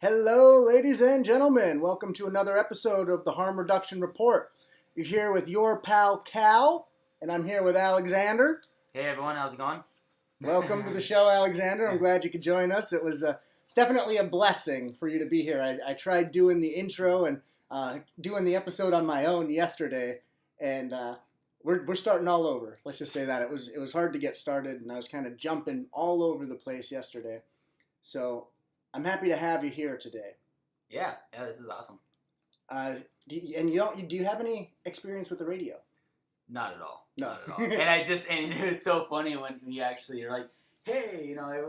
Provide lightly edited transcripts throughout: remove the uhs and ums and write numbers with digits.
Hello, ladies and gentlemen. Welcome to another episode of the Harm Reduction Report. You're here with your pal Cal, and I'm here with Alexander. Hey everyone, how's it going? Welcome to the show, Alexander. I'm glad you could join us. It's definitely a blessing for you to be here. I tried doing the intro and doing the episode on my own yesterday, and we're starting all over. Let's just say that it was hard to get started, and I was kind of jumping all over the place yesterday. So I'm happy to have you here today. Yeah, this is awesome. Do you have any experience with the radio? Not at all. No. Not at all. And it was so funny when you're like, hey, I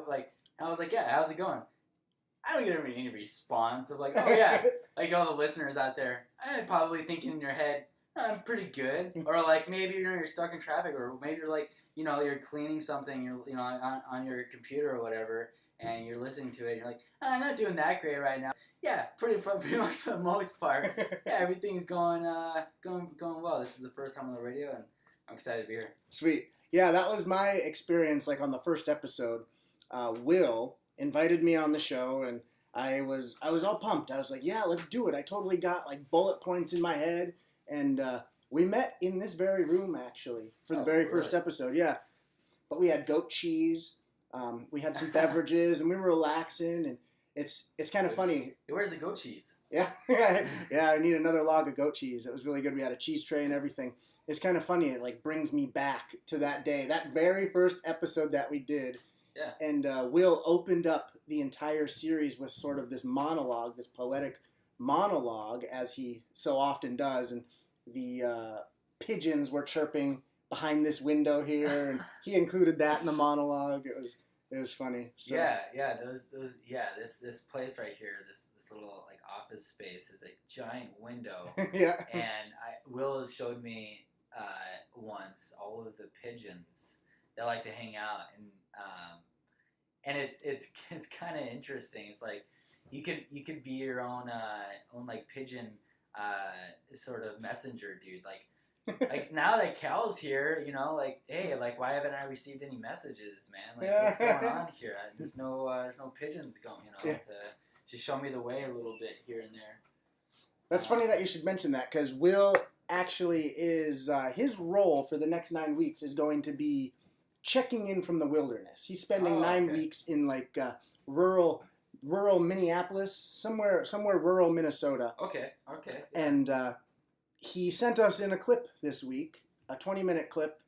was like, yeah, how's it going? I don't get any response of like, oh yeah, like all the listeners out there, probably thinking in your head, I'm pretty good, or like maybe you're stuck in traffic, or maybe you're like, you're cleaning something, on your computer or whatever. And you're listening to it, and you're like, I'm not doing that great right now. Yeah, pretty much for the most part. Yeah, everything's going well. This is the first time on the radio, and I'm excited to be here. Sweet. Yeah, that was my experience. Like on the first episode, Will invited me on the show, and I was all pumped. I was like, yeah, let's do it. I totally got like bullet points in my head, and we met in this very room actually for the very first episode. Yeah, but we had goat cheese. We had some beverages, and we were relaxing, and it's kind of funny. Where's the goat cheese? Yeah, yeah. I need another log of goat cheese. It was really good. We had a cheese tray and everything. It's kind of funny. It like brings me back to that day, that very first episode that we did. Yeah. And Will opened up the entire series with sort of this monologue, this poetic monologue, as he so often does, and the pigeons were chirping behind this window here, and he included that in the monologue. It was funny. So. Yeah, this place right here, this little like office space is a giant window. Yeah. And Will has showed me once all of the pigeons that like to hang out, and it's kind of interesting. It's like you could be your own like pigeon sort of messenger, dude. Like now that Cal's here, like, hey, like, why haven't I received any messages, man? Like, what's going on here? There's no pigeons going, to show me the way a little bit here and there. That's funny that you should mention that, because Will actually is his role for the next 9 weeks is going to be checking in from the wilderness. He's spending 9 weeks in like rural Minneapolis, somewhere rural Minnesota. Okay. And he sent us in a clip this week, a 20-minute clip.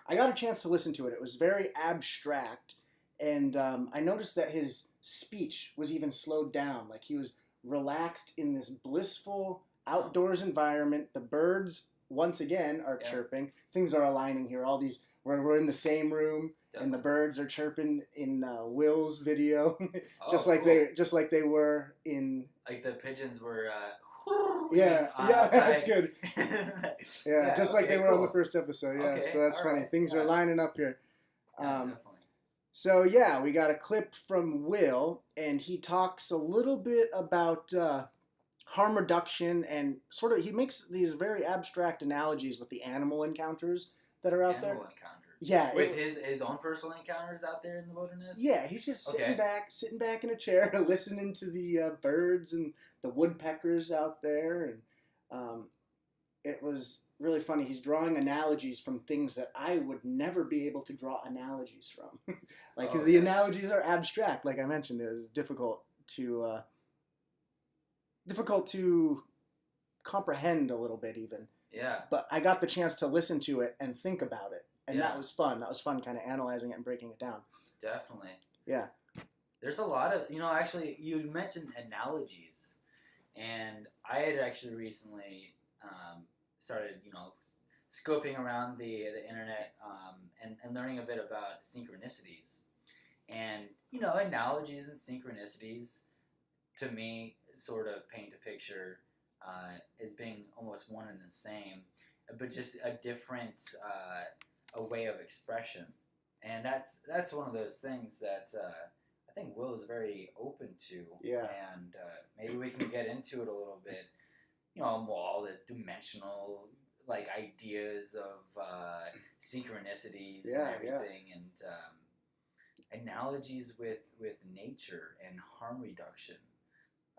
I got a chance to listen to it. It was very abstract, and I noticed that his speech was even slowed down. Like he was relaxed in this blissful outdoors environment. The birds, once again, are chirping. Things are aligning here. All these, we're in the same room, and the birds are chirping in Will's video, just like they were in. Like the pigeons were. Yeah, that's good. Yeah, just like they were on the first episode. Yeah, so that's funny. Right. Things are lining up here. Definitely. So yeah, we got a clip from Will, and he talks a little bit about harm reduction, and sort of he makes these very abstract analogies with the animal encounters that are out there. Animal encounters. Yeah, with his own personal encounters out there in the wilderness. Yeah, he's just sitting back in a chair, listening to the birds and the woodpeckers out there, and it was really funny. He's drawing analogies from things that I would never be able to draw analogies from. The analogies are abstract, like I mentioned. It was difficult to comprehend a little bit, even. Yeah. But I got the chance to listen to it and think about it. And that was fun. That was fun kind of analyzing it and breaking it down. Definitely. Yeah. There's a lot of, actually, you mentioned analogies. And I had actually recently started, scoping around the internet and learning a bit about synchronicities. And, analogies and synchronicities, to me, sort of paint a picture as being almost one and the same, but just a different... a way of expression, and that's one of those things that I think Will is very open to. Yeah. And maybe we can get into it a little bit. All the dimensional like ideas of synchronicities and everything, and analogies with nature and harm reduction.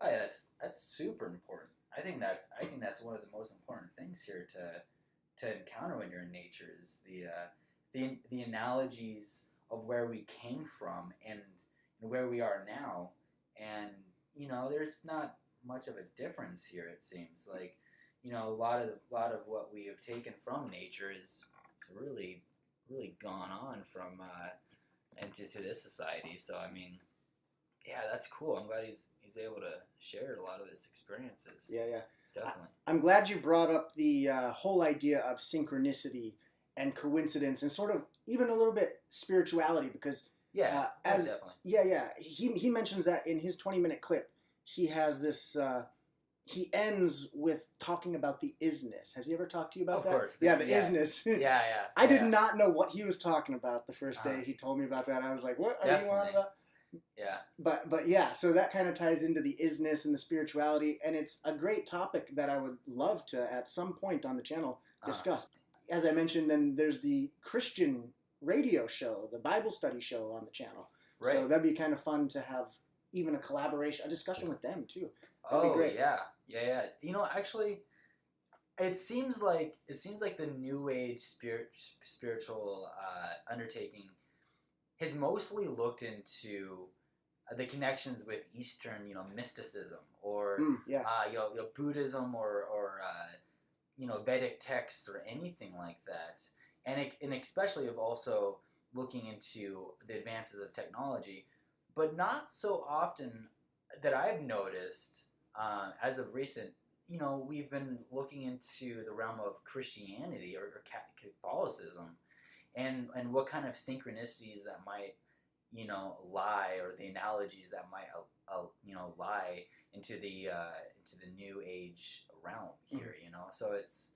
Oh yeah, that's super important. I think that's one of the most important things here to encounter when you're in nature is the analogies of where we came from and where we are now, and there's not much of a difference here. It seems like a lot of what we have taken from nature is really gone on from into this society. So I mean, yeah, that's cool. I'm glad he's able to share a lot of his experiences. Yeah. Definitely. I'm glad you brought up the whole idea of synchronicity and coincidence and sort of even a little bit spirituality, because definitely. He mentions that in his 20-minute clip. He has this. He ends with talking about the isness. Has he ever talked to you about that? Of course. The isness. Yeah. I did not know what he was talking about the first day he told me about that. I was like, what are you on about? Yeah. But yeah, so that kind of ties into the isness and the spirituality, and it's a great topic that I would love to, at some point on the channel, discuss. As I mentioned, then there's the Christian radio show, the Bible study show on the channel. Right. So that'd be kind of fun to have even a collaboration, a discussion with them too. That'd be great. Yeah. Actually, it seems like the New Age spiritual undertaking has mostly looked into the connections with Eastern, mysticism or Buddhism or Vedic texts or anything like that, and especially of also looking into the advances of technology, but not so often that I've noticed as of recent. We've been looking into the realm of Christianity or Catholicism, and what kind of synchronicities that might lie, or the analogies that might lie into the New Age realm here. So it's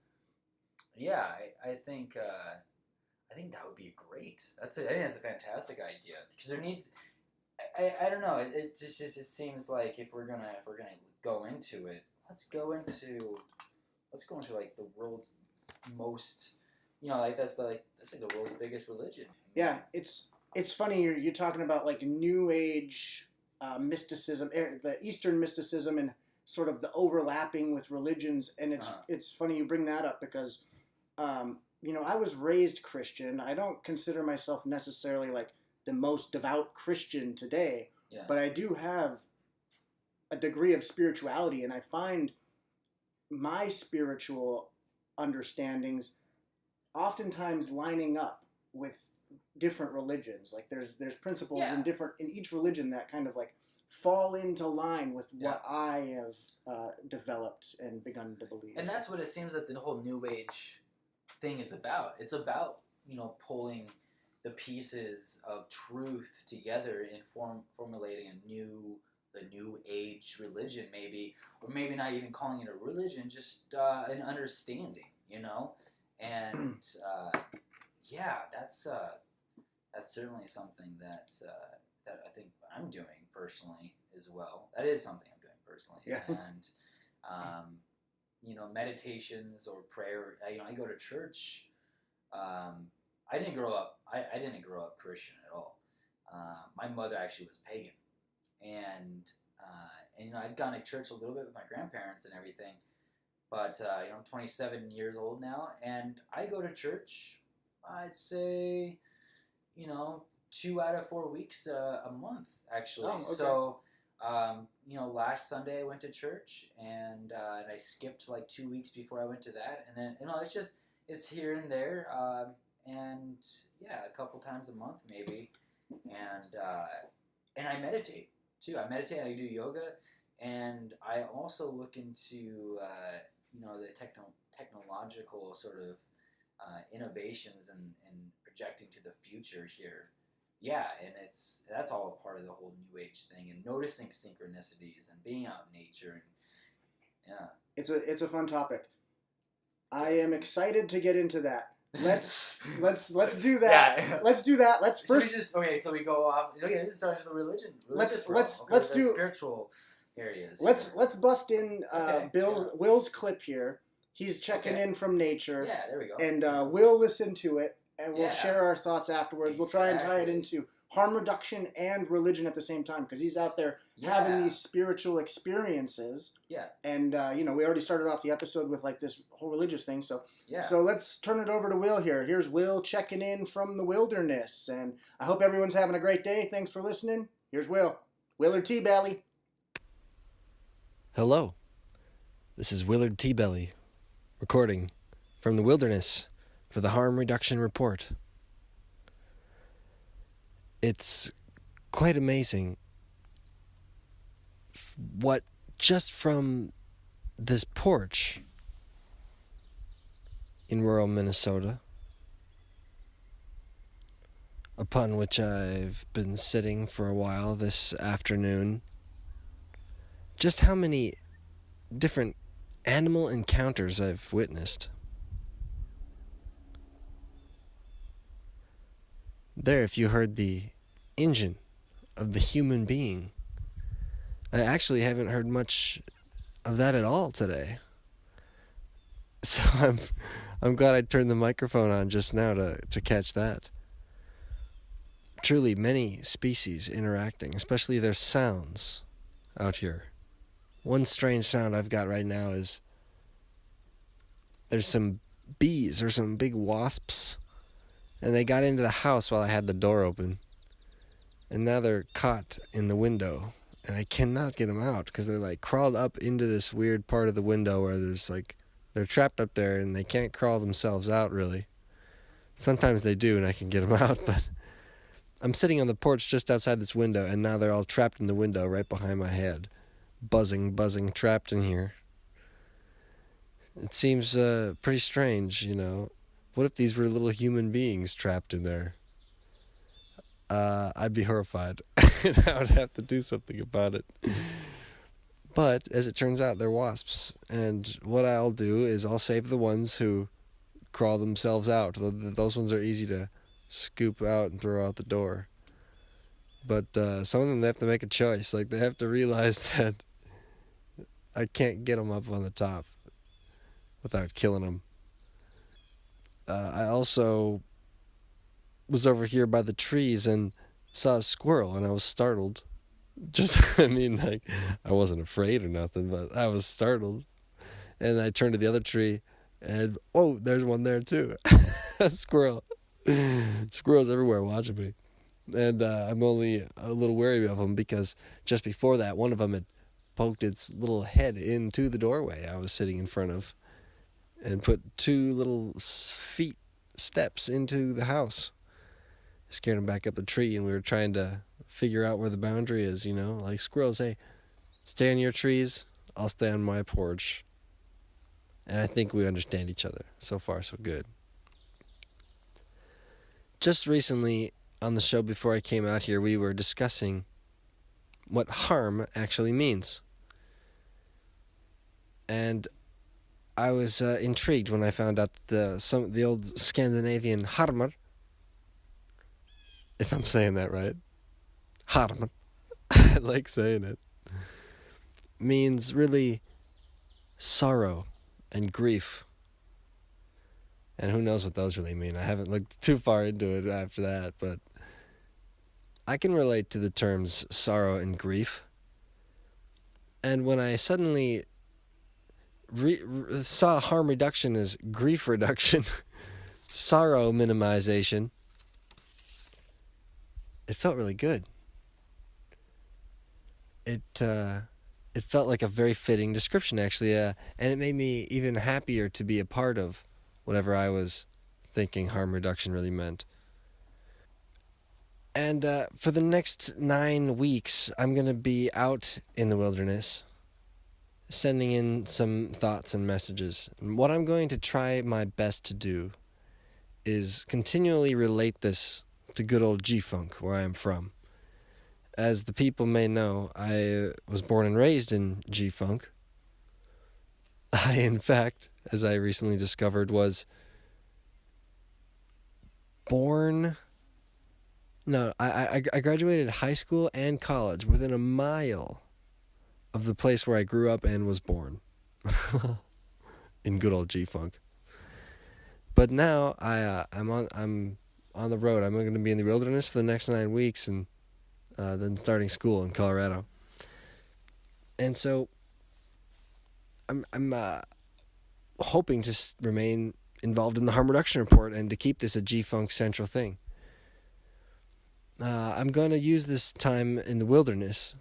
I think that would be great. I think that's a fantastic idea, because there needs. I don't know. It just seems like if we're gonna go into it, let's go into like the world's most, that's like the world's biggest religion. Yeah, it's funny you're talking about like New Age mysticism, the Eastern mysticism, and sort of the overlapping with religions, and it's funny you bring that up, because I was raised Christian. I don't consider myself necessarily like the most devout Christian today, but I do have a degree of spirituality, and I find my spiritual understandings oftentimes lining up with different religions. Like there's principles in each religion that kind of like fall into line with what I have developed and begun to believe. And that's what it seems that the whole New Age thing is about. It's about pulling the pieces of truth together and formulating the New Age religion, maybe, or maybe not even calling it a religion, just an understanding, and that's certainly something that I think I'm doing personally as well. That is something I'm doing personally, and meditations or prayer. I go to church. I didn't grow up Christian at all. My mother actually was pagan, and I'd gone to church a little bit with my grandparents and everything. But I'm 27 years old now, and I go to church. I'd say 2 out of 4 weeks a month, actually. Oh, okay. So last Sunday I went to church, and I skipped like 2 weeks before I went to that, and then it's here and there. And a couple times a month maybe, and I meditate too. I meditate. I do yoga, and I also look into the technological sort of innovations and projecting to the future here. Yeah, and that's all a part of the whole New Age thing, and noticing synchronicities and being out in nature, and it's a fun topic. I am excited to get into that. Let's do that. Yeah. Let's do that. Let's first. So we go off. Okay, let's start with the religion. Let's do spiritual areas. Let's bust in Will's clip here. He's checking in from nature. Yeah, there we go. And we'll listen to it, and we'll share our thoughts afterwards. Exactly. We'll try and tie it into harm reduction and religion at the same time, because he's out there having these spiritual experiences. Yeah. And, we already started off the episode with, like, this whole religious thing. So Yeah. So let's turn it over to Will here. Here's Will checking in from the wilderness. And I hope everyone's having a great day. Thanks for listening. Here's Will. Willard TeaBelly. Hello. This is Willard TeaBelly, recording from the wilderness for the Harm Reduction Report. It's quite amazing what just from this porch in rural Minnesota, upon which I've been sitting for a while this afternoon, just how many different animal encounters I've witnessed. There, if you heard the engine of the human being, I actually haven't heard much of that at all today. So I'm glad I turned the microphone on just now to catch that. Truly many species interacting, especially their sounds out here. One strange sound I've got right now is there's some bees or some big wasps, and they got into the house while I had the door open. And now they're caught in the window, and I cannot get them out because they're like crawled up into this weird part of the window where there's like, they're trapped up there and they can't crawl themselves out really. Sometimes they do and I can get them out, but I'm sitting on the porch just outside this window and now they're all trapped in the window right behind my head. Buzzing, trapped in here. It seems pretty strange, What if these were little human beings trapped in there? I'd be horrified. And I would have to do something about it. But, as it turns out, they're wasps. And what I'll do is I'll save the ones who crawl themselves out. Those ones are easy to scoop out and throw out the door. But some of them, they have to make a choice. Like, they have to realize that I can't get them up on the top without killing them. I also was over here by the trees and saw a squirrel, and I was startled. I wasn't afraid or nothing, but I was startled. And I turned to the other tree, and, there's one there too. A squirrel. Squirrels everywhere watching me. And I'm only a little wary of them because just before that, one of them had poked its little head into the doorway I was sitting in front of and put 2 little steps into the house. Scared him back up the tree, and we were trying to figure out where the boundary is, like squirrels, hey, stay on your trees, I'll stay on my porch. And I think we understand each other. So far, so good. Just recently on the show before I came out here, we were discussing what harm actually means. And I was intrigued when I found out that the old Scandinavian harmar, if I'm saying that right, harmar, I like saying it, means really sorrow and grief. And who knows what those really mean. I haven't looked too far into it after that, but I can relate to the terms sorrow and grief. And when I suddenly saw harm reduction as grief reduction, sorrow minimization, it felt really good. It felt like a very fitting description, actually, and it made me even happier to be a part of whatever I was thinking harm reduction really meant. And for the next 9 weeks, I'm going to be out in the wilderness, sending in some thoughts and messages. And what I'm going to try my best to do is continually relate this to good old G-Funk, where I am from. As the people may know, I was born and raised in G-Funk. I, in fact, as I recently discovered, was born... No, I graduated high school and college within a mile of the place where I grew up and was born. In good old G-Funk. But now I'm on the road. I'm going to be in the wilderness for the next 9 weeks, and then starting school in Colorado. And so I'm hoping to remain involved in the harm reduction report and to keep this a G-Funk central thing. I'm going to use this time in the wilderness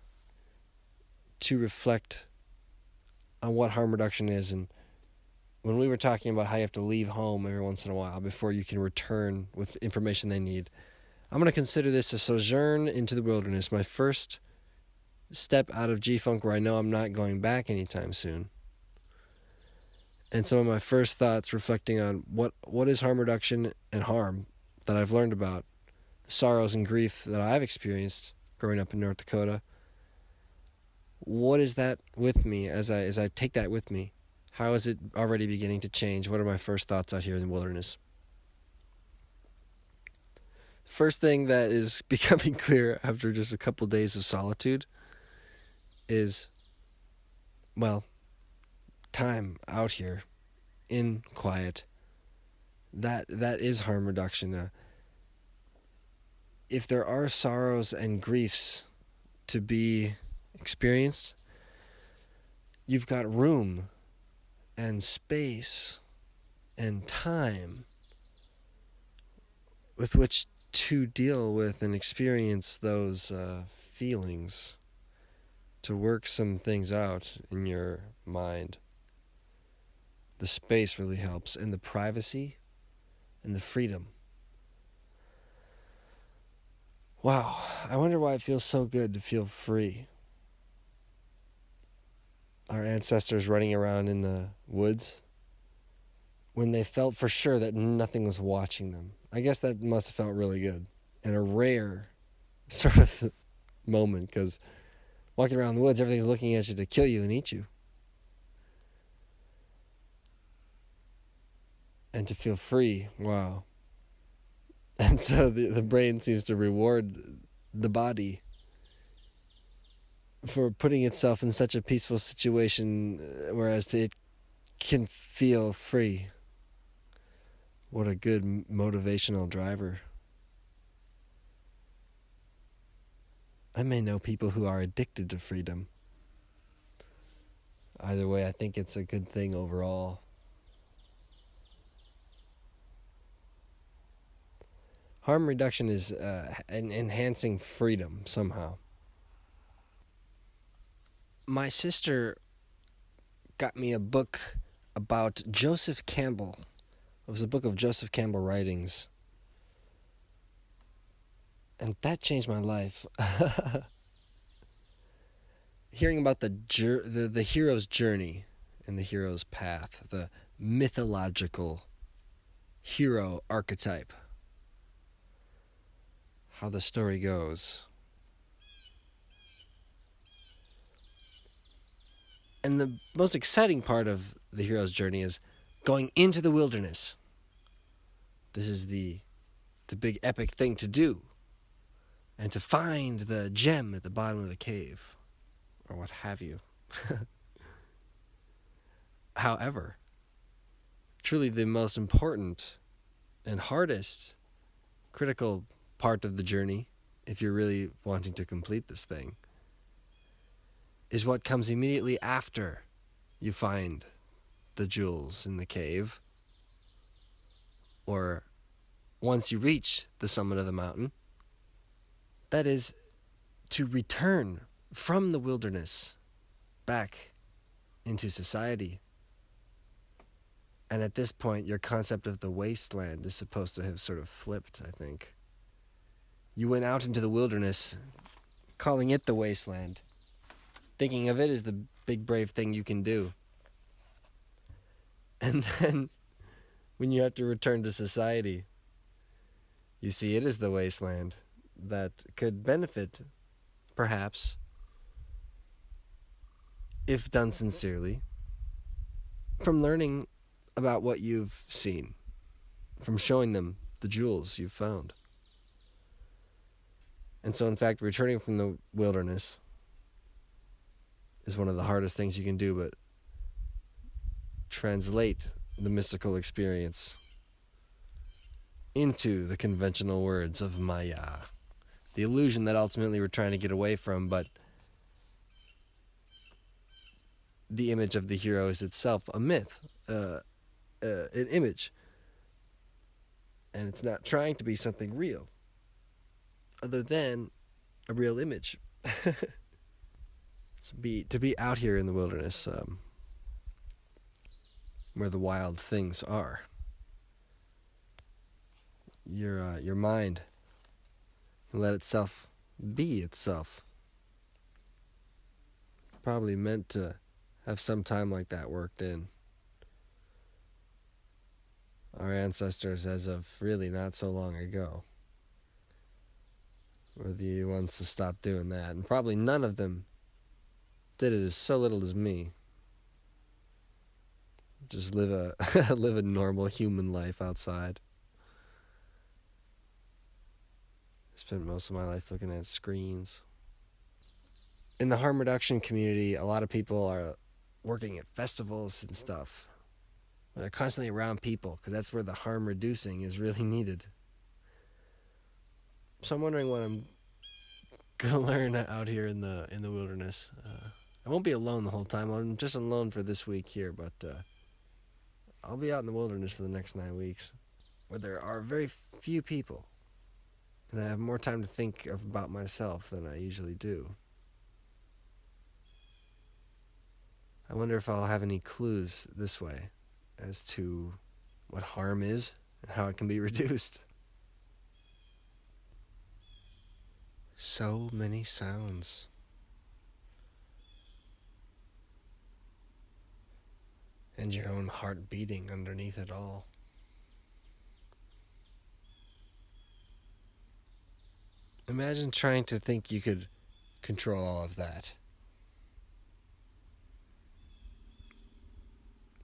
to reflect on what harm reduction is. And when we were talking about how you have to leave home every once in a while before you can return with information they need, I'm going to consider this a sojourn into the wilderness, my first step out of G-Funk where I know I'm not going back anytime soon. And some of my first thoughts reflecting on what is harm reduction and harm that I've learned about, the sorrows and grief that I've experienced growing up in North Dakota. What is that with me as I take that with me? How is it already beginning to change? What are my first thoughts out here in the wilderness? First thing that is becoming clear after just a couple days of solitude is, well, time out here in quiet. That is harm reduction. If there are sorrows and griefs to be experienced, you've got room and space and time with which to deal with and experience those feelings, to work some things out in your mind. The space really helps, and the privacy and the freedom. Wow, I wonder why it feels so good to feel free. Our ancestors running around in the woods when they felt for sure that nothing was watching them. I guess that must have felt really good and a rare sort of moment, because walking around the woods, everything's looking at you to kill you and eat you. And to feel free, wow. And so the brain seems to reward the body for putting itself in such a peaceful situation, whereas it can feel free. What a good motivational driver. I may know people who are addicted to freedom. Either way, I think it's a good thing overall. Harm reduction is enhancing freedom somehow. My sister got me a book about Joseph Campbell. It was a book of Joseph Campbell writings. And that changed my life. Hearing about the hero's journey and the hero's path, the mythological hero archetype. How the story goes. And the most exciting part of the hero's journey is going into the wilderness. This is the big epic thing to do. And to find the gem at the bottom of the cave. Or what have you. However, truly the most important and hardest critical part of the journey, if you're really wanting to complete this thing, is what comes immediately after you find the jewels in the cave, or once you reach the summit of the mountain. That is to return from the wilderness back into society. And at this point, your concept of the wasteland is supposed to have sort of flipped, I think. You went out into the wilderness, calling it the wasteland, thinking of it as the big brave thing you can do. And then, when you have to return to society, you see it as the wasteland that could benefit, perhaps, if done sincerely, from learning about what you've seen, from showing them the jewels you've found. And so, in fact, returning from the wilderness is one of the hardest things you can do, but translate the mystical experience into the conventional words of Maya. The illusion that ultimately we're trying to get away from, but the image of the hero is itself a myth, an image. And it's not trying to be something real, other than a real image. To be out here in the wilderness, where the wild things are. Your mind let itself be itself. Probably meant to have some time like that worked in. Our ancestors, as of really not so long ago, were the ones to stop doing that. And probably none of them did it as so little as me. Just live a normal human life outside. I spent most of my life looking at screens. In the harm reduction community, a lot of people are working at festivals and stuff. They're constantly around people because that's where the harm reducing is really needed. So I'm wondering what I'm gonna learn out here in the wilderness. I won't be alone the whole time. I'm just alone for this week here, but I'll be out in the wilderness for the next 9 weeks, where there are very few people, and I have more time to think about myself than I usually do. I wonder if I'll have any clues this way as to what harm is and how it can be reduced. So many sounds. And your own heart beating underneath it all. Imagine trying to think you could control all of that.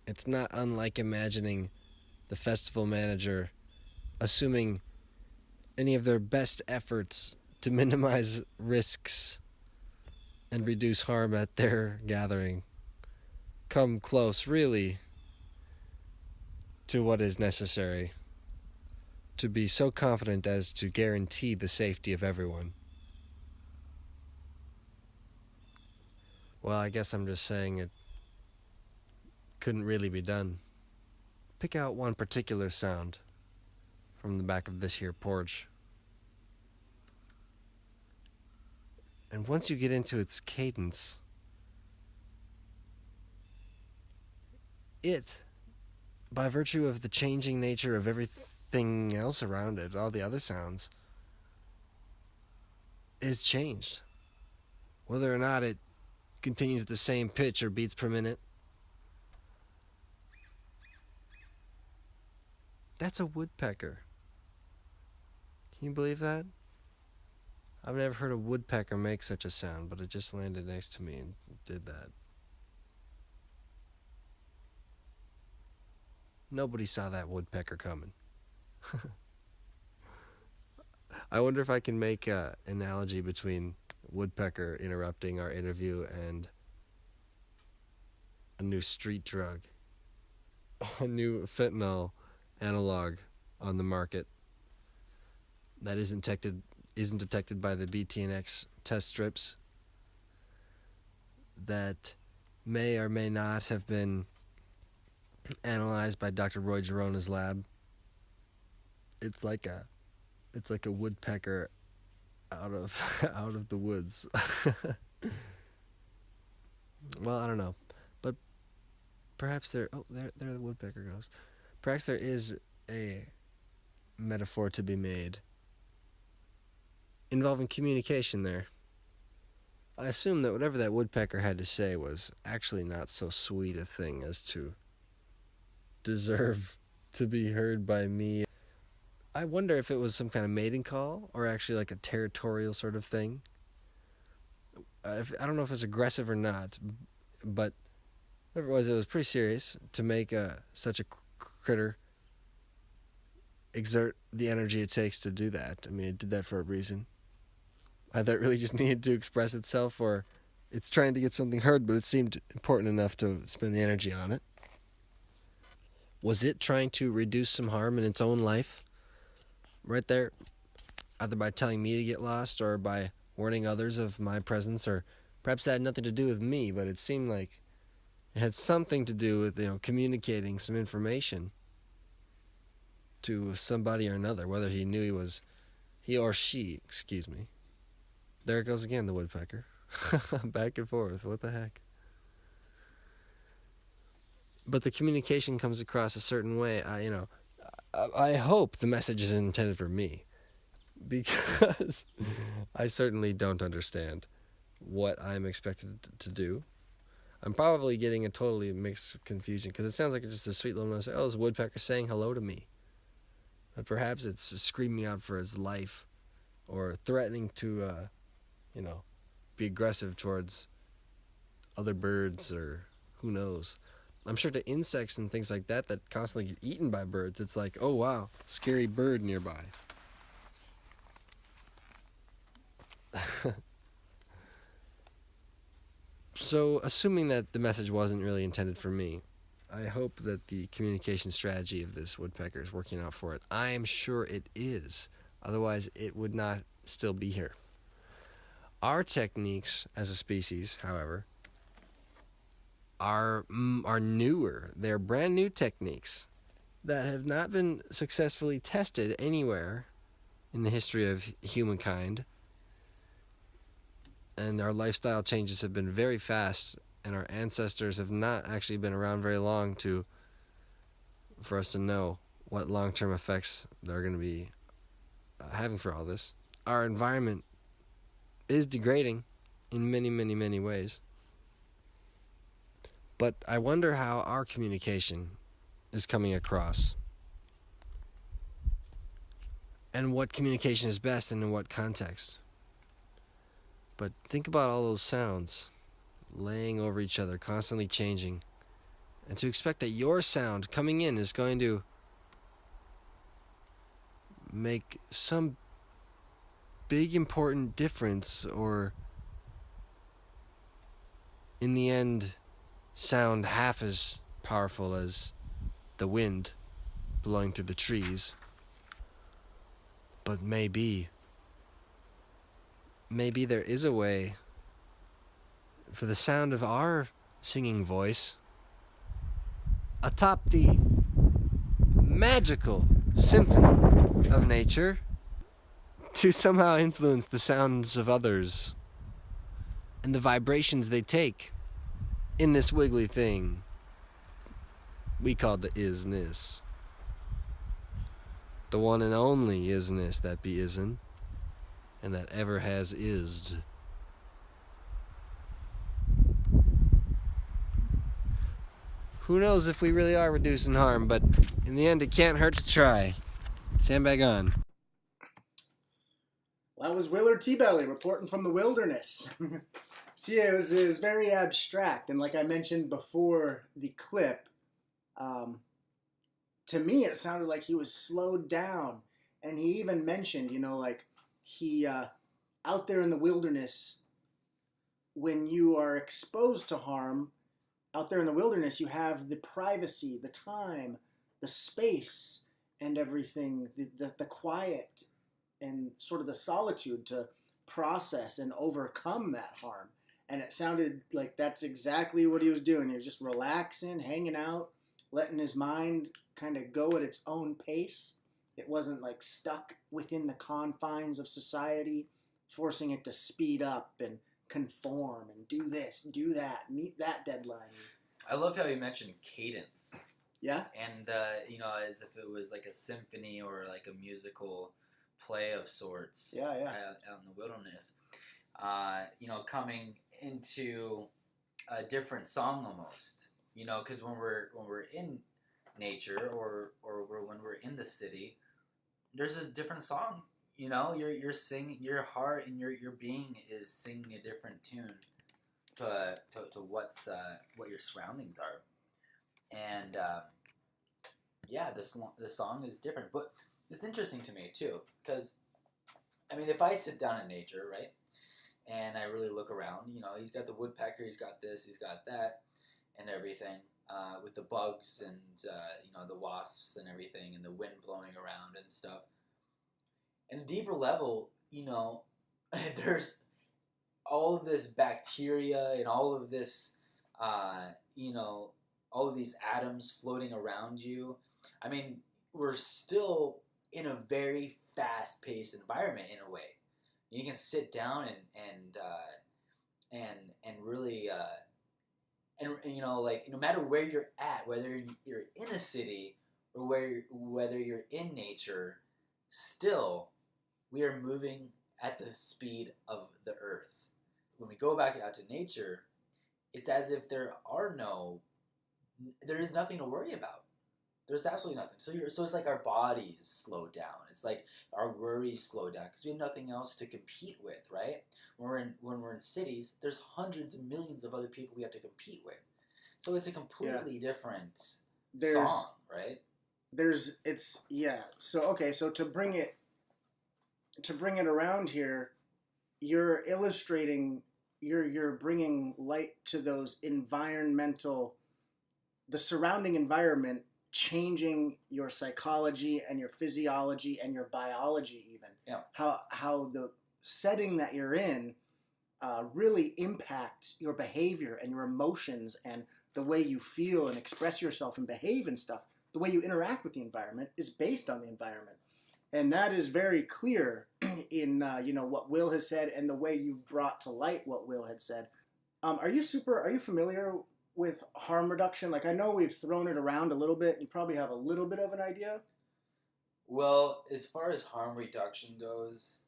It's not unlike imagining the festival manager assuming any of their best efforts to minimize risks and reduce harm at their gathering come close, really, to what is necessary to be so confident as to guarantee the safety of everyone. Well, I guess I'm just saying it couldn't really be done. Pick out one particular sound from the back of this here porch. And once you get into its cadence, it, by virtue of the changing nature of everything else around it, all the other sounds, is changed. Whether or not it continues at the same pitch or beats per minute, that's a woodpecker. Can you believe that? I've never heard a woodpecker make such a sound, but it just landed next to me and did that. Nobody saw that woodpecker coming. I wonder if I can make an analogy between woodpecker interrupting our interview and a new street drug, a new fentanyl analog on the market that isn't detected by the BTNX test strips, that may or may not have been analyzed by Dr. Roy Gerona's lab. It's like a woodpecker out of the woods. Well, I don't know, but perhaps there the woodpecker goes. Perhaps there is a metaphor to be made involving communication there. I assume that whatever that woodpecker had to say was actually not so sweet a thing as to deserve to be heard by me. I wonder if it was some kind of mating call or actually like a territorial sort of thing. I don't know if it's aggressive or not, but whatever it was pretty serious to make such a critter exert the energy it takes to do that. I mean, it did that for a reason. Either it really just needed to express itself, or it's trying to get something heard, but it seemed important enough to spend the energy on it. Was it trying to reduce some harm in its own life? right there, either by telling me to get lost or by warning others of my presence, or perhaps it had nothing to do with me, but it seemed like it had something to do with, communicating some information to somebody or another, whether he or she, excuse me. There it goes again, the woodpecker. Back and forth, what the heck? But the communication comes across a certain way. I hope the message is intended for me, because I certainly don't understand what I'm expected to do. I'm probably getting a totally mixed confusion, because it sounds like it's just a sweet little note. Oh, this woodpecker saying hello to me. But perhaps it's screaming out for its life, or threatening to, be aggressive towards other birds, or who knows. I'm sure to insects and things like that constantly get eaten by birds, it's like, oh wow, scary bird nearby. So, assuming that the message wasn't really intended for me, I hope that the communication strategy of this woodpecker is working out for it. I am sure it is. Otherwise, it would not still be here. Our techniques as a species, however, are newer. They're brand new techniques that have not been successfully tested anywhere in the history of humankind. And our lifestyle changes have been very fast, and our ancestors have not actually been around very long for us to know what long-term effects they're going to be having for all this. Our environment is degrading in many, many, many ways. But I wonder how our communication is coming across, and what communication is best and in what context. But think about all those sounds laying over each other, constantly changing, and to expect that your sound coming in is going to make some big important difference, or in the end sound half as powerful as the wind blowing through the trees. But maybe there is a way for the sound of our singing voice atop the magical symphony of nature to somehow influence the sounds of others and the vibrations they take in this wiggly thing we call the isness. The one and only isness that be isn't, and that ever has ised. Who knows if we really are reducing harm, but in the end it can't hurt to try. Sandbag on. Well, that was Willard TeaBelly reporting from the wilderness. See, it was very abstract, and like I mentioned before the clip, to me it sounded like he was slowed down, and he even mentioned, he out there in the wilderness, when you are exposed to harm, out there in the wilderness, you have the privacy, the time, the space, and everything, the quiet, and sort of the solitude to process and overcome that harm. And it sounded like that's exactly what he was doing. He was just relaxing, hanging out, letting his mind kind of go at its own pace. It wasn't like stuck within the confines of society, forcing it to speed up and conform and do this, do that, meet that deadline. I love how you mentioned cadence. Yeah? And, as if it was like a symphony or like a musical play of sorts. Yeah. Out in the wilderness. Coming into a different song almost. Because when we're in nature or when we're in the city, there's a different song. You're singing, your heart and your being is singing a different tune to what your surroundings are, and the song is different. But it's interesting to me too, because if I sit down in nature, right, and I really look around, he's got the woodpecker, he's got this, he's got that, and everything, with the bugs and the wasps and everything, and the wind blowing around and stuff. And a deeper level, you know, there's all of this bacteria and all of this, you know, all of these atoms floating around you. I mean, we're still in a very fast-paced environment in a way. You can sit down and really and you know, like, no matter where you're at, whether you're in a city or whether you're in nature, still we are moving at the speed of the earth. When we go back out to nature, it's as if there is nothing to worry about. There's absolutely nothing. So it's like our bodies slow down. It's like our worries slow down because we have nothing else to compete with, right? When we're in cities, there's hundreds of millions of other people we have to compete with. So it's a completely different song, right? So to bring it around here, you're illustrating, you're bringing light to those the surrounding environment, changing your psychology and your physiology and your biology even. Yeah. How the setting that you're in really impacts your behavior and your emotions and the way you feel and express yourself and behave and stuff. The way you interact with the environment is based on the environment. And that is very clear in what Will has said and the way you brought to light what Will had said. Are you familiar with harm reduction? Like, I know we've thrown it around a little bit. You probably have a little bit of an idea. Well, as far as harm reduction goes,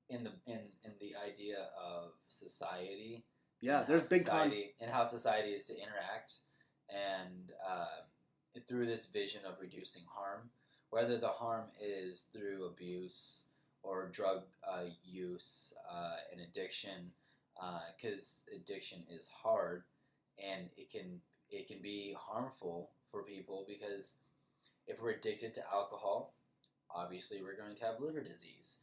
in the idea of society, there's big society and how society is to interact, and through this vision of reducing harm, whether the harm is through abuse or drug use and addiction. Because addiction is hard, and it can be harmful for people, because if we're addicted to alcohol, obviously we're going to have liver disease,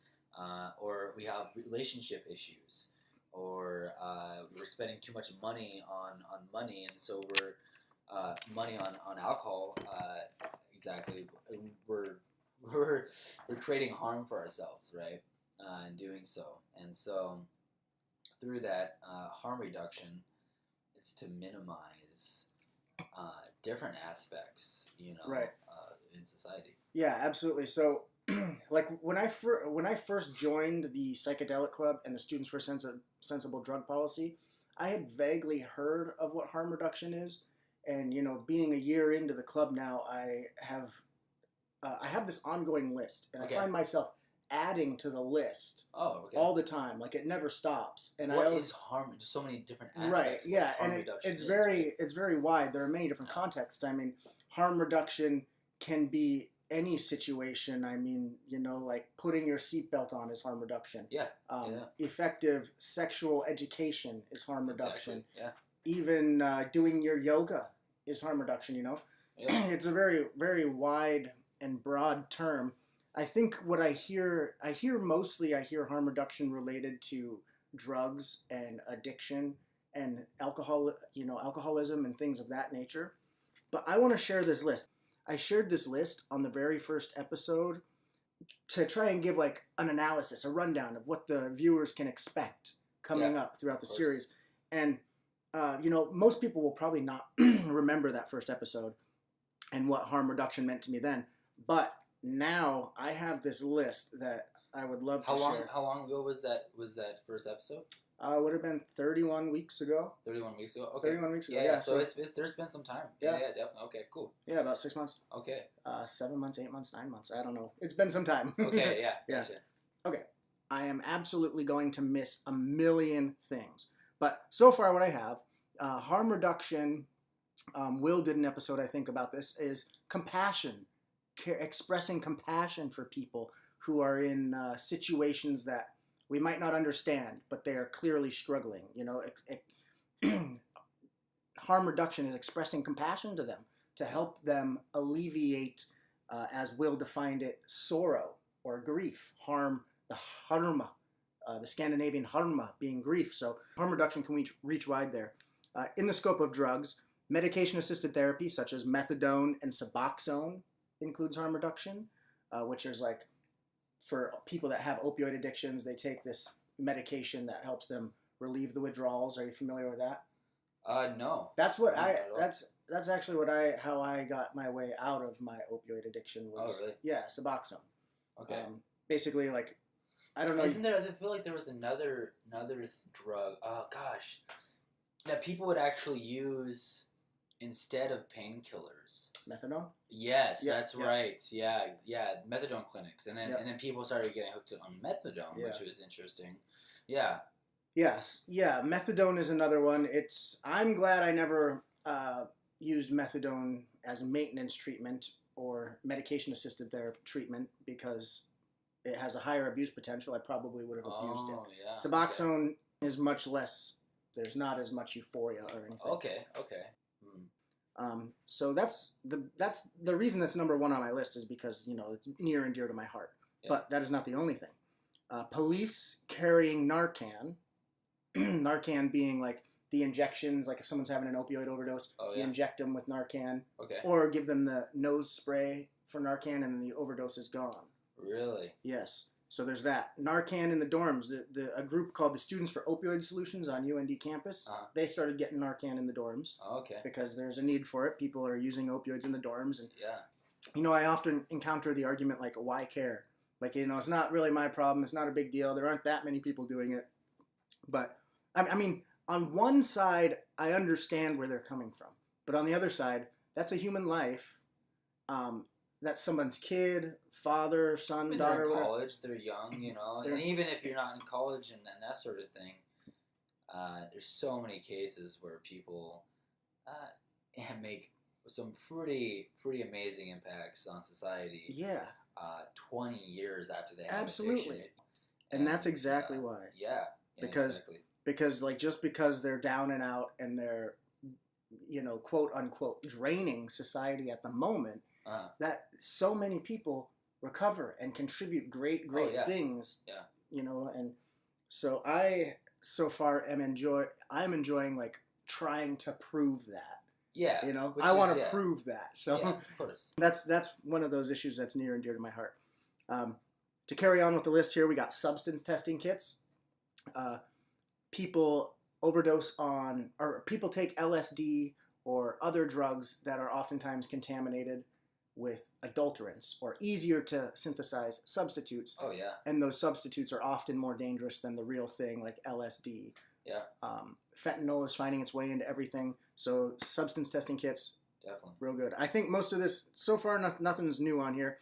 or we have relationship issues, or we're spending too much money on money, and so we're money on alcohol. Exactly, we're creating harm for ourselves, right? In doing so, and so. Through that harm reduction, it's to minimize different aspects, Right. In society. Yeah, absolutely. So, like when I first joined the psychedelic club and the Students for Sensible Drug Policy, I had vaguely heard of what harm reduction is, and being a year into the club now, I have this ongoing list, and I find myself adding to the list all the time. Like, it never stops. And what is harm? There's so many different aspects. Right, yeah, and it's very wide. There are many different contexts. I mean, harm reduction can be any situation. I mean, like putting your seatbelt on is harm reduction. Yeah. Effective sexual education is harm reduction. Yeah. Even doing your yoga is harm reduction. Yeah. It's a very, very wide and broad term. I think what I hear harm reduction related to drugs and addiction and alcoholism and things of that nature. But I want to share this list. I shared this list on the very first episode to try and give like an analysis, a rundown of what the viewers can expect coming up throughout the series. And, most people will probably not remember that first episode and what harm reduction meant to me then. But now I have this list that I would love to share. How long ago was that first episode? Would have been 31 weeks ago. 31 weeks ago? Okay. 31 weeks ago, yeah. So there's been some time. Yeah, definitely. Okay, cool. Yeah, about 6 months. Okay. 7 months, 8 months, 9 months. I don't know. It's been some time. Okay, yeah. Gotcha. Okay. I am absolutely going to miss a million things. But so far what I have, harm reduction, Will did an episode, I think, about this, is compassion. Expressing compassion for people who are in situations that we might not understand, but they are clearly struggling. Harm reduction is expressing compassion to them to help them alleviate, as Will defined it, sorrow or grief. The harma, the Scandinavian harma being grief. So harm reduction can reach wide there. In the scope of drugs, medication-assisted therapy such as methadone and Suboxone includes harm reduction, which is like for people that have opioid addictions, they take this medication that helps them relieve the withdrawals. Are you familiar with that? No. That's what Not at all. that's actually how I got my way out of my opioid addiction was. Oh, really? Yeah, Suboxone. Okay. Basically, like, I don't know. Isn't there? I feel like there was another drug. Oh gosh, that people would actually use instead of painkillers. Methadone? Yes, Yeah, that's yeah. right. Yeah, methadone clinics, and then Yeah. and then people started getting hooked on methadone, Yeah. which was interesting. Yeah. Yes, yeah. Methadone is another one. I'm glad I never used methadone as a maintenance treatment or medication-assisted therapy treatment because it has a higher abuse potential. I probably would have abused it. Oh, yeah. Suboxone is much less. There's not as much euphoria or anything. Okay. So that's the reason that's number one on my list is because it's near and dear to my heart. Yeah. But that is not the only thing. Police carrying Narcan, Narcan being like the injections, like if someone's having an opioid overdose, Oh, you yeah. inject them with Narcan, Okay. or give them the nose spray for Narcan, and then the overdose is gone. Really? Yes. So there's that. Narcan in the dorms. A group called the Students for Opioid Solutions on UND campus, they started getting Narcan in the dorms Okay. because there's a need for it. People are using opioids in the dorms. And, Yeah. I often encounter the argument like, why care? Like, it's not really my problem. It's not a big deal. There aren't that many people doing it. But, I mean, on one side, I understand where they're coming from. But on the other side, that's a human life. That's someone's kid, father, son, When daughter. they're in whatever. college, they're young, and even if you're not in college and that sort of thing, there's so many cases where people make some pretty amazing impacts on society. Yeah. 20 years after they have Absolutely. addiction. And that's exactly why. Yeah. Because exactly. Because like just because they're down and out and they're quote unquote draining society at the moment, that so many people recover and contribute great yeah. things. Yeah. And so I'm enjoying like trying to prove that. Yeah. I want to prove that. So yeah, of course. that's one of those issues that's near and dear to my heart. To carry on with the list here, we got substance testing kits. People overdose on, or people take LSD or other drugs that are oftentimes contaminated with adulterants or easier to synthesize substitutes. Oh, yeah. And those substitutes are often more dangerous than the real thing, like LSD. Yeah. Fentanyl is finding its way into everything. So substance testing kits, definitely real good. I think most of this, so far, nothing's new on here.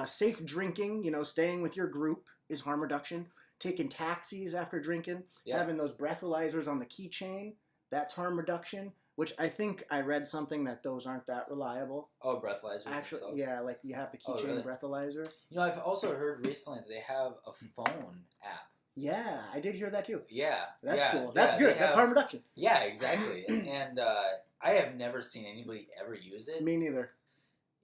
Safe drinking, staying with your group is harm reduction. Taking taxis after drinking, having those breathalyzers on the keychain, that's harm reduction. Which I think I read something that those aren't that reliable. Oh, breathalyzers. Actually, themselves. yeah, like you have the keychain really? breathalyzer. I've also heard recently that they have a phone app. Yeah, I did hear that too. Yeah, that's cool. That's good. That's harm reduction. Yeah, exactly. and I have never seen anybody ever use it. Me neither.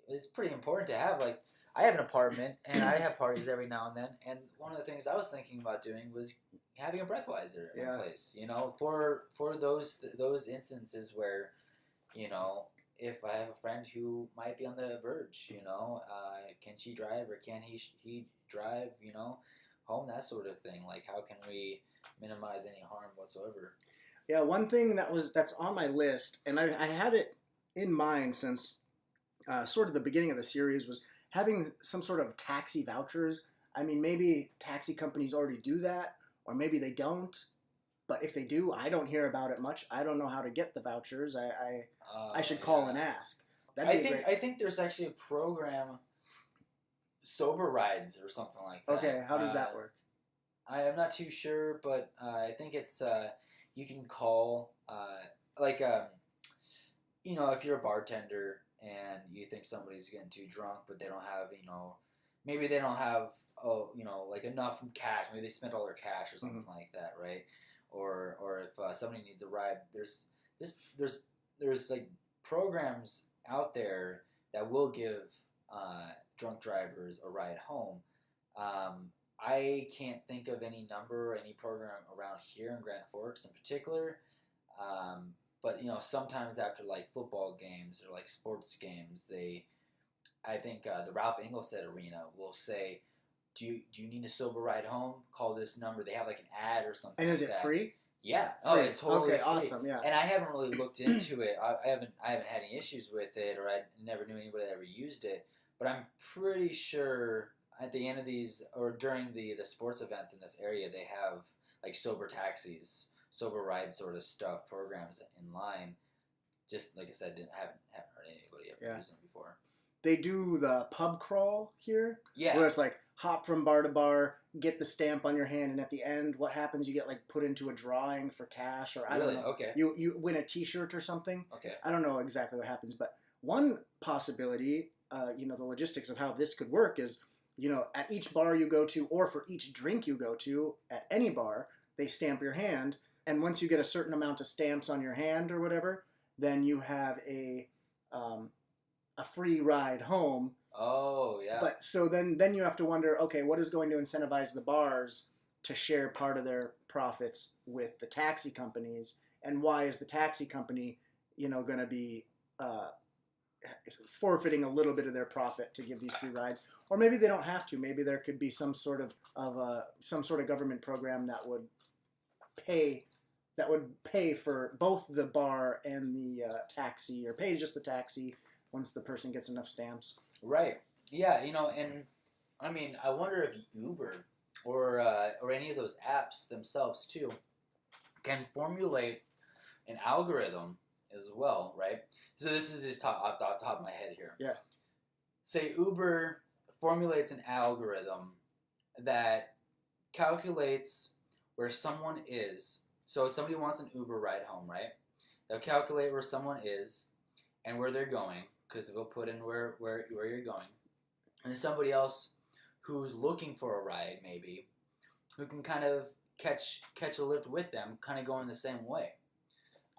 It's pretty important to have. Like, I have an apartment, and I have parties every now and then. And one of the things I was thinking about doing was having a breathalyzer in my place. For those instances where, if I have a friend who might be on the verge, can she drive or can he drive? Home, that sort of thing. Like, how can we minimize any harm whatsoever? Yeah, one thing that's on my list, and I had it in mind since sort of the beginning of the series, was having some sort of taxi vouchers. I mean, maybe taxi companies already do that, or maybe they don't. But if they do, I don't hear about it much. I don't know how to get the vouchers. I should call and ask. I think there's actually a program, Sober Rides or something like that. Okay, how does that work? I am not too sure, but I think it's you can call if you're a bartender and you think somebody's getting too drunk, but they don't have maybe they don't have like enough cash. Maybe they spent all their cash or something like that, right? Or if somebody needs a ride, there's like programs out there that will give drunk drivers a ride home. I can't think of any number, any program around here in Grand Forks in particular. But sometimes after like football games or like sports games, I think the Ralph Engelstad Arena will say do you need a sober ride home? Call this number. They have like an ad or something. And is like it that. free? Yeah. Free. Oh, it's totally okay. free. Awesome. Yeah. And I haven't really looked into it. I haven't had any issues with it, or I never knew anybody that ever used it. But I'm pretty sure at the end of these, or during the sports events in this area, they have like sober taxis, sober ride sort of stuff, programs in line. Just like I said, haven't heard anybody ever use them before. They do the pub crawl here. Yeah. Where it's like hop from bar to bar, get the stamp on your hand, and at the end, what happens? You get like put into a drawing for cash, or I don't know. Okay. You win a T-shirt or something. Okay. I don't know exactly what happens, but one possibility, the logistics of how this could work is, at each bar you go to, or for each drink you go to, at any bar, they stamp your hand, and once you get a certain amount of stamps on your hand or whatever, then you have a free ride home. Oh, yeah. But so then you have to wonder, okay, what is going to incentivize the bars to share part of their profits with the taxi companies, and why is the taxi company, going to be forfeiting a little bit of their profit to give these free rides? Or maybe they don't have to. Maybe there could be some sort of government program that would pay for both the bar and the taxi, or pay just the taxi once the person gets enough stamps. Right. Yeah, and I mean, I wonder if Uber or any of those apps themselves too can formulate an algorithm as well, right? So this is just off the top of my head here. Yeah. Say Uber formulates an algorithm that calculates where someone is. So if somebody wants an Uber ride home, right? They'll calculate where someone is and where they're going, because they'll put in where you're going. And there's somebody else who's looking for a ride, maybe, who can kind of catch a lift with them, kind of going the same way.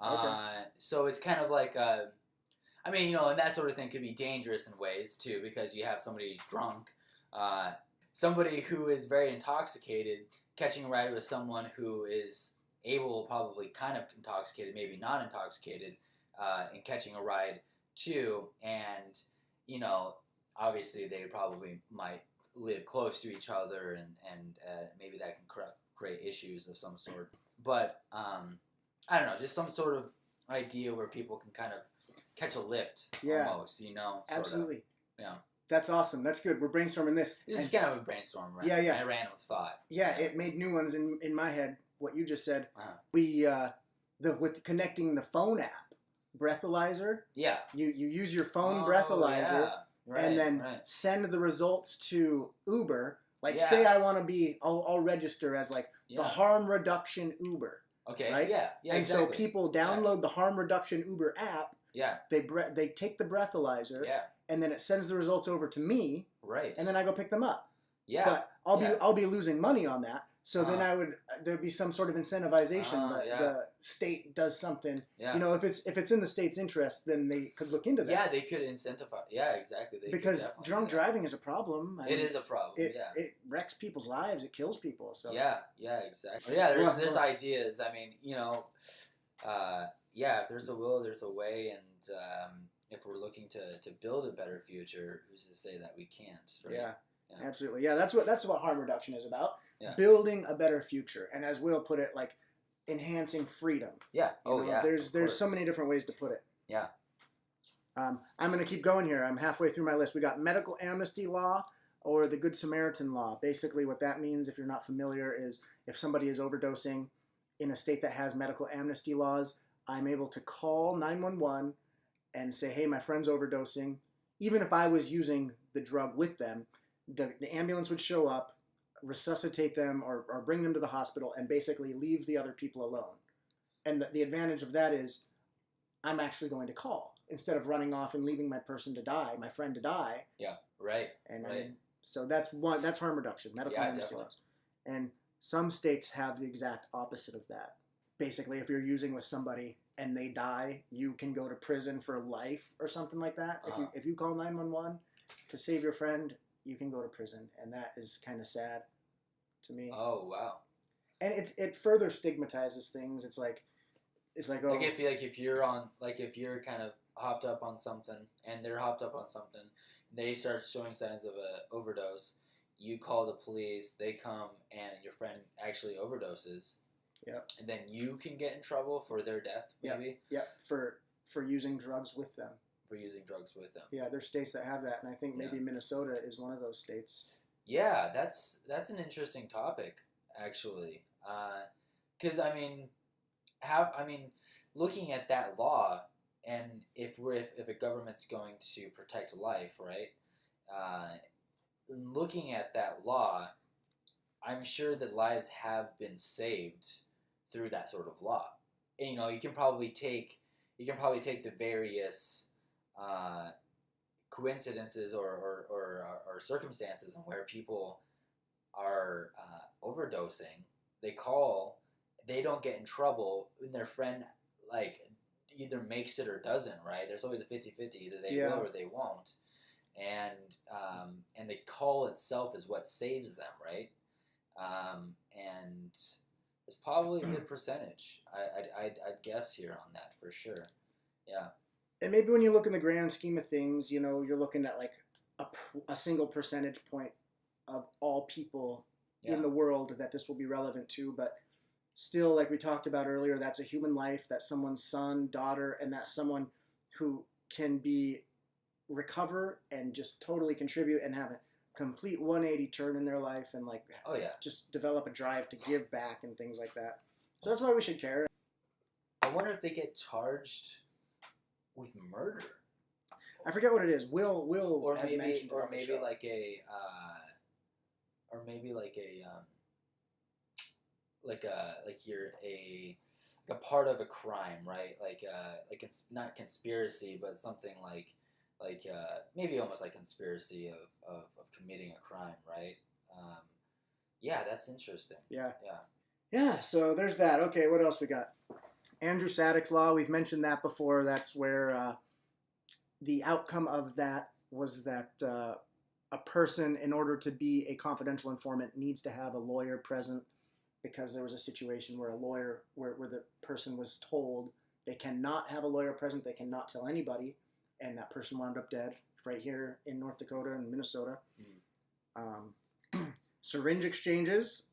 Okay. So it's kind of like, and that sort of thing could be dangerous in ways too, because you have somebody who's drunk, somebody who is very intoxicated, catching a ride with someone who is probably kind of intoxicated, maybe not intoxicated, and catching a ride too. And, obviously they probably might live close to each other, and maybe that can create issues of some sort. But, I don't know, just some sort of idea where people can kind of catch a lift, almost, Absolutely. Sort of. Yeah. That's awesome. That's good. We're brainstorming this. This is kind of a brainstorm, right? Yeah. A random thought. Yeah, it made new ones in my head. What you just said. Uh-huh. We with connecting the phone app, breathalyzer. Yeah. You use your phone breathalyzer, yeah. Right, and then send the results to Uber. Like, say I want to be, I'll register as like the harm reduction Uber. Okay. Right. Yeah. And exactly. so people download the harm reduction Uber app. Yeah. They take the breathalyzer. Yeah. And then it sends the results over to me. Right. And then I go pick them up. Yeah. But I'll be losing money on that. So then there'd be some sort of incentivization that the state does something. Yeah. If it's in the state's interest, then they could look into that. Yeah, they could incentivize. Yeah, exactly. Because drunk driving is a problem. It is a problem. It wrecks people's lives. It kills people. So yeah, exactly. Yeah, there's ideas. I mean, if there's a will, there's a way, and if we're looking to build a better future, who's to say that we can't? Right? Yeah. Absolutely. Yeah, that's what harm reduction is about. Yeah. Building a better future, and as Will put it, like enhancing freedom. Yeah. There's so many different ways to put it. Yeah. I'm going to keep going here. I'm halfway through my list. We got medical amnesty law or the Good Samaritan law. Basically, what that means, if you're not familiar, is if somebody is overdosing in a state that has medical amnesty laws, I'm able to call 911 and say, hey, my friend's overdosing. Even if I was using the drug with them, the ambulance would show up, resuscitate them, or bring them to the hospital, and basically leave the other people alone. And the advantage of that is I'm actually going to call instead of running off and leaving my friend to die. Yeah, right. And right. So that's harm reduction, medical amnesty laws. And some states have the exact opposite of that. Basically, if you're using with somebody and they die, you can go to prison for life or something like that. If you call 911 to save your friend, you can go to prison, and that is kind of sad to me. Oh wow! And it further stigmatizes things. It's like oh, if you're kind of hopped up on something, and they're hopped up on something, they start showing signs of a overdose. you call the police, they come, and your friend actually overdoses. Yep. And then you can get in trouble for their death, maybe? Yep. For using drugs with them. For using drugs with them. Yeah, there's states that have that, and I think maybe Minnesota is one of those states. Yeah, that's an interesting topic, actually. Because looking at that law, and if a government's going to protect life, right? Looking at that law, I'm sure that lives have been saved through that sort of law. And, you can probably take the various coincidences or circumstances in where people are overdosing. They don't get in trouble when their friend either makes it or doesn't, right? There's always a 50-50, either they will or they won't. And the call itself is what saves them, right? And it's probably a good percentage. I'd guess here on that for sure. Yeah. And maybe when you look in the grand scheme of things, you're looking at like a single percentage point of all people in the world that this will be relevant to. But still, like we talked about earlier, that's a human life. That's someone's son, daughter, and that's someone who can recover and just totally contribute and have a complete 180 turn in their life and just develop a drive to give back and things like that. So that's why we should care. I wonder if they get charged with murder. I forget what it is. Will or has maybe mentioned or it on the maybe show. You're a part of a crime, right? Not conspiracy, but something maybe almost like conspiracy of committing a crime, right? Yeah, that's interesting. Yeah, so there's that. Okay, what else we got? Andrew Sadek's law, we've mentioned that before. That's where the outcome of that was that a person, in order to be a confidential informant, needs to have a lawyer present, because there was a situation where where the person was told they cannot have a lawyer present, they cannot tell anybody, and that person wound up dead right here in North Dakota and Minnesota. Syringe exchanges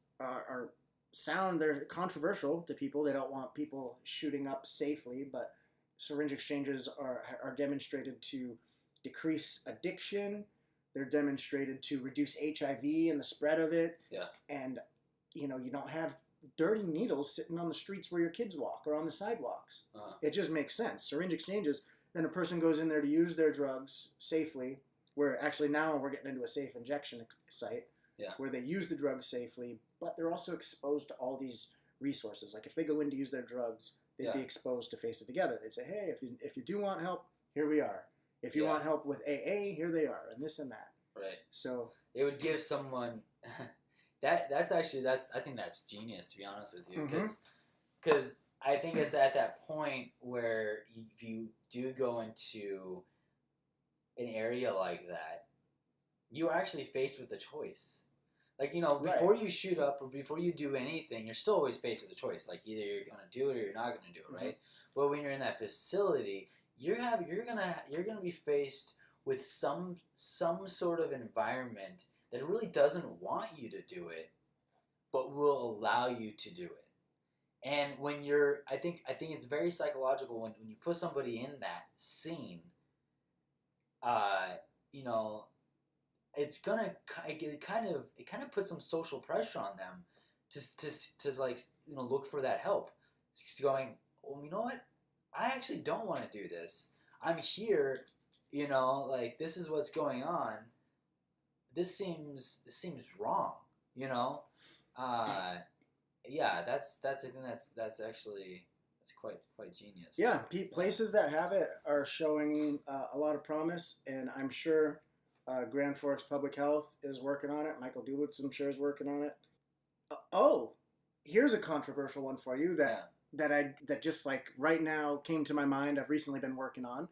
they're controversial to people. They don't want people shooting up safely, but syringe exchanges are demonstrated to decrease addiction. They're demonstrated to reduce HIV and the spread of it. Yeah. And you don't have dirty needles sitting on the streets where your kids walk or on the sidewalks. It just makes sense. Syringe exchanges, then a person goes in there to use their drugs safely, where actually now we're getting into a safe injection site. Yeah. Where they use the drugs safely, but they're also exposed to all these resources. Like if they go in to use their drugs, they'd be exposed to Face It Together. They'd say, hey, if you do want help, here we are. If you want help with AA, here they are, and this and that. Right. So it would give someone I think that's genius, to be honest with you, because I think it's at that point where if you do go into an area like that, you are actually faced with a choice. Before you shoot up or before you do anything, you're still always faced with a choice. Like either you're gonna do it or you're not gonna do it, right? But when you're in that facility, you're gonna be faced with some sort of environment that really doesn't want you to do it, but will allow you to do it. And when I think it's very psychological when you put somebody in that scene. It's gonna it kind of puts some social pressure on them to look for that help. It's going, well, you know what? I actually don't want to do this. I'm here, this is what's going on. This seems wrong, Yeah, that's I think that's quite genius. Yeah, places that have it are showing a lot of promise, and I'm sure Grand Forks Public Health is working on it. Michael Dulitz, I'm sure, is working on it. Here's a controversial one for you that just like right now came to my mind. I've recently been working on.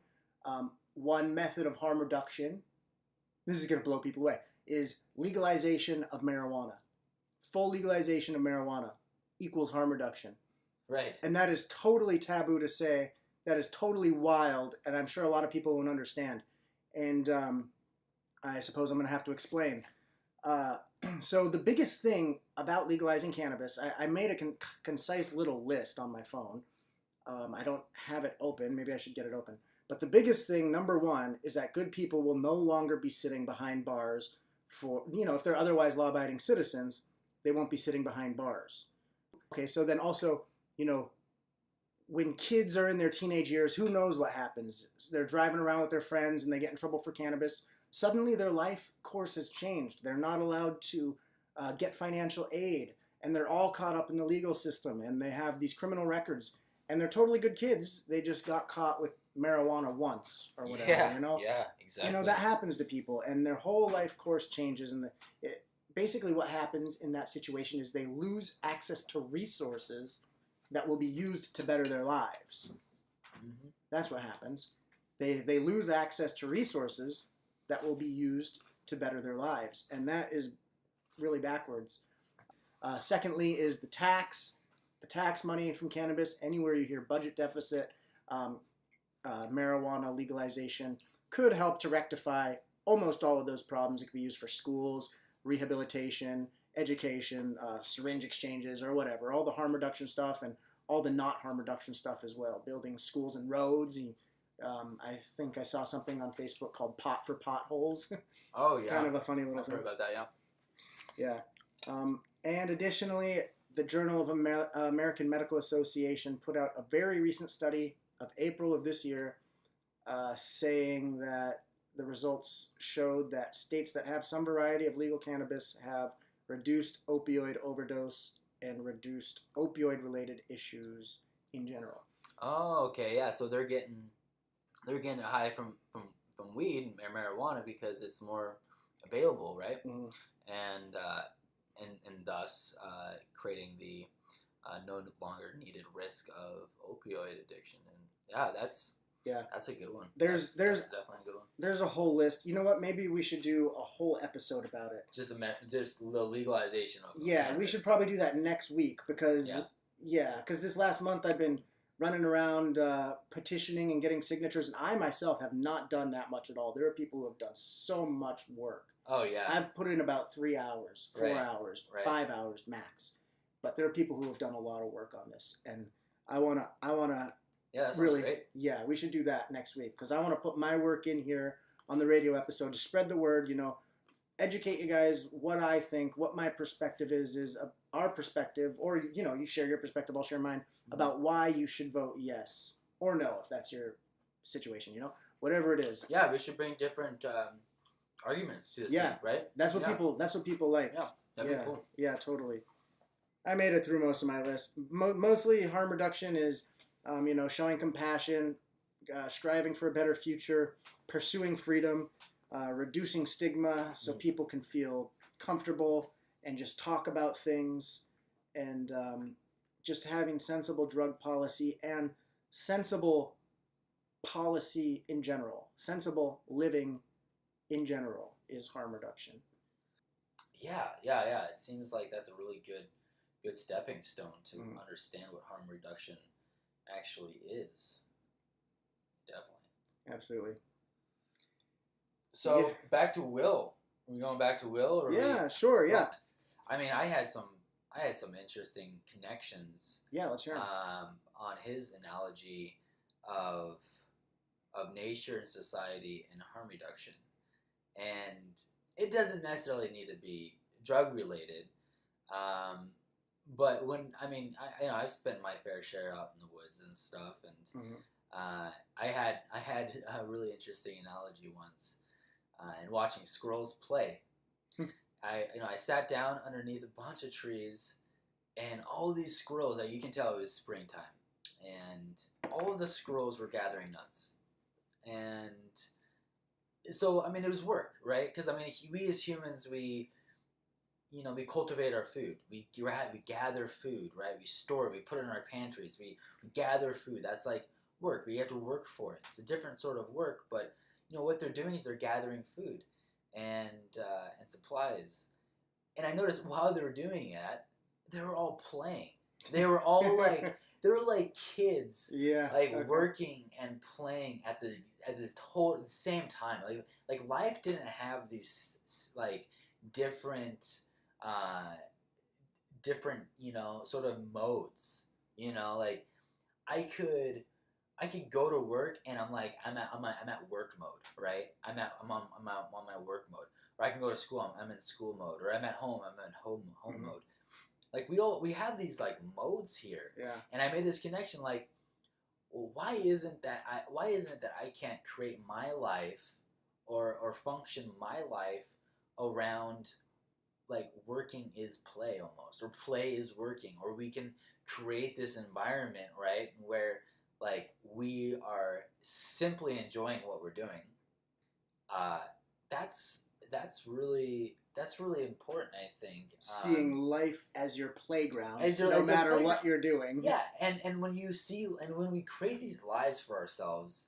One method of harm reduction, this is going to blow people away, is legalization of marijuana. Full legalization of marijuana equals harm reduction. Right. And that is totally taboo to say. That is totally wild, and I'm sure a lot of people won't understand. And I suppose I'm going to have to explain. So the biggest thing about legalizing cannabis, I made a concise little list on my phone. I don't have it open. Maybe I should get it open. But the biggest thing, number one, is that good people will no longer be sitting behind bars for, if they're otherwise law-abiding citizens, they won't be sitting behind bars. Okay, so then also, when kids are in their teenage years, who knows what happens? They're driving around with their friends and they get in trouble for cannabis. Suddenly their life course has changed. They're not allowed to get financial aid, and they're all caught up in the legal system, and they have these criminal records, and they're totally good kids. They just got caught with marijuana once or whatever, Yeah, exactly. That happens to people, and their whole life course changes, and basically what happens in that situation is they lose access to resources that will be used to better their lives. Mm-hmm. That's what happens. They lose access to resources that will be used to better their lives, and that is really backwards. Secondly is the tax money from cannabis. Anywhere you hear budget deficit, marijuana legalization could help to rectify almost all of those problems. It could be used for schools, rehabilitation, education, syringe exchanges, or whatever. All the harm reduction stuff and all the not harm reduction stuff as well. Building schools and roads. I think I saw something on Facebook called Pot for Potholes. Oh, It's yeah. kind of a funny little I've thing. heard about that, yeah. Yeah. And additionally, the Journal of American Medical Association put out a very recent study of April of this year saying that the results showed that states that have some variety of legal cannabis have reduced opioid overdose and reduced opioid-related issues in general. Oh, okay, yeah. So they're getting a high from weed or marijuana because it's more available, right? Mm-hmm. And thus creating the no longer needed risk of opioid addiction. And yeah, that's a good one. There's that's definitely a good one. There's a whole list. You know what? Maybe we should do a whole episode about it. Just the legalization of cannabis. We should probably do that next week because this last month I've been running around petitioning and getting signatures, and I myself have not done that much at all. There are people who have done so much work. Oh yeah. I've put in about 3 hours, 4 hours, 5 hours max. But there are people who have done a lot of work on this, and I wanna. Yeah, that sounds really great. Yeah, we should do that next week because I want to put my work in here on the radio episode to spread the word. Educate you guys what I think, what my perspective is our perspective, or you share your perspective, I'll share mine about why you should vote yes or no if that's your situation. Whatever it is. Yeah, we should bring different arguments to this thing, right? That's what people like. Yeah, that'd be cool. Yeah, totally. I made it through most of my list. Mostly harm reduction is, showing compassion, striving for a better future, pursuing freedom, reducing stigma so people can feel comfortable and just talk about things, and just having sensible drug policy and sensible policy in general. Sensible living in general is harm reduction. Yeah. It seems like that's a really good stepping stone to understand what harm reduction actually is. Definitely. Absolutely. So back to Will. Are we going back to Will? Or sure. Yeah. I mean, I had some interesting connections. Yeah, let's hear 'em. On his analogy of nature and society and harm reduction, and it doesn't necessarily need to be drug related. But I've spent my fair share out in the woods and stuff, and I had a really interesting analogy once, in watching squirrels play. I sat down underneath a bunch of trees, and all these squirrels, you can tell it was springtime, and all of the squirrels were gathering nuts, and so it was work, right? Because we as humans, we cultivate our food. We gather food, right? We store it. We put it in our pantries. We gather food. That's like work. We have to work for it. It's a different sort of work, but what they're doing is they're gathering food and supplies. And I noticed while they were doing that, they were all playing. They were all like kids, working and playing at the same time. Like life didn't have these different, different, sort of modes. Like I could go to work and I'm like I'm at work mode, right? I'm on my work mode. Or I can go to school, I'm in school mode. Or I'm at home, I'm in home mode. Like we have these like modes here. Yeah. And I made this connection like, well, why isn't it that I can't create my life or function my life around like working is play almost, or play is working, or we can create this environment, right, where like we are simply enjoying what we're doing. That's really important, I think. Seeing life as your playground, as no your matter playground. what you're doing. Yeah, and when we create these lives for ourselves,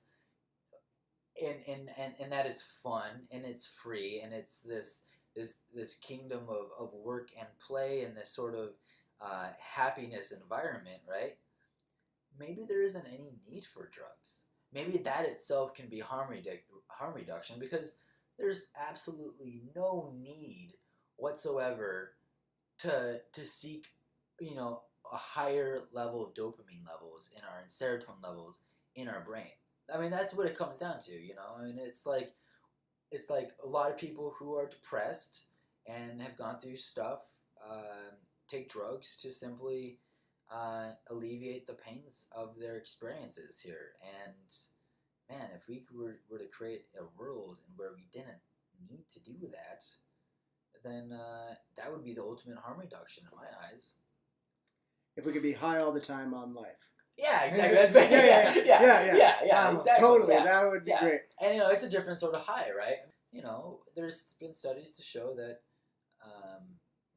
and that it's fun and it's free and it's this kingdom of work and play and this sort of happiness environment, right? Maybe there isn't any need for drugs. Maybe that itself can be harm reduction, because there's absolutely no need whatsoever to seek, a higher level of dopamine levels and serotonin levels in our brain. I mean, that's what it comes down to, I mean, it's like a lot of people who are depressed and have gone through stuff take drugs to simply alleviate the pains of their experiences here. And man, if we were to create a world where we didn't need to do that, then that would be the ultimate harm reduction in my eyes. If we could be high all the time on life. Yeah, exactly. Yeah, exactly. Totally, yeah. that would be great. And it's a different sort of high, right? There's been studies to show that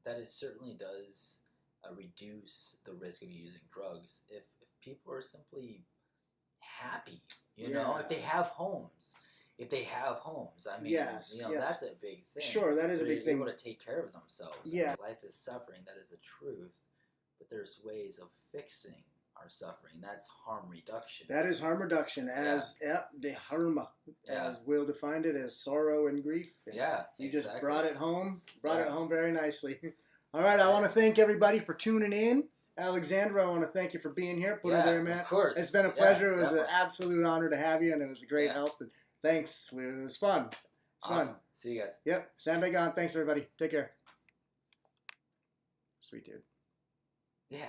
that it certainly does reduce the risk of using drugs if people are simply happy. If they have homes. I mean, yes. that's a big thing. Sure, that is a big thing. Able to take care of themselves. Yeah. Life is suffering. That is a truth. But there's ways of fixing our suffering. That's harm reduction. That is harm reduction, as the harma, as Will defined it, as sorrow and grief. And you just brought it home. It home very nicely. All right, I want to thank everybody for tuning in. Alexandra, I want to thank you for being here. Put her there, man. Of course. It's been a pleasure. It was an absolute honor to have you, and it was a great help. And thanks. It was fun. It's fun. See you guys. Yep. Sandbag on. Thanks, everybody. Take care. Sweet dude. Yeah.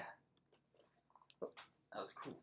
That was cool.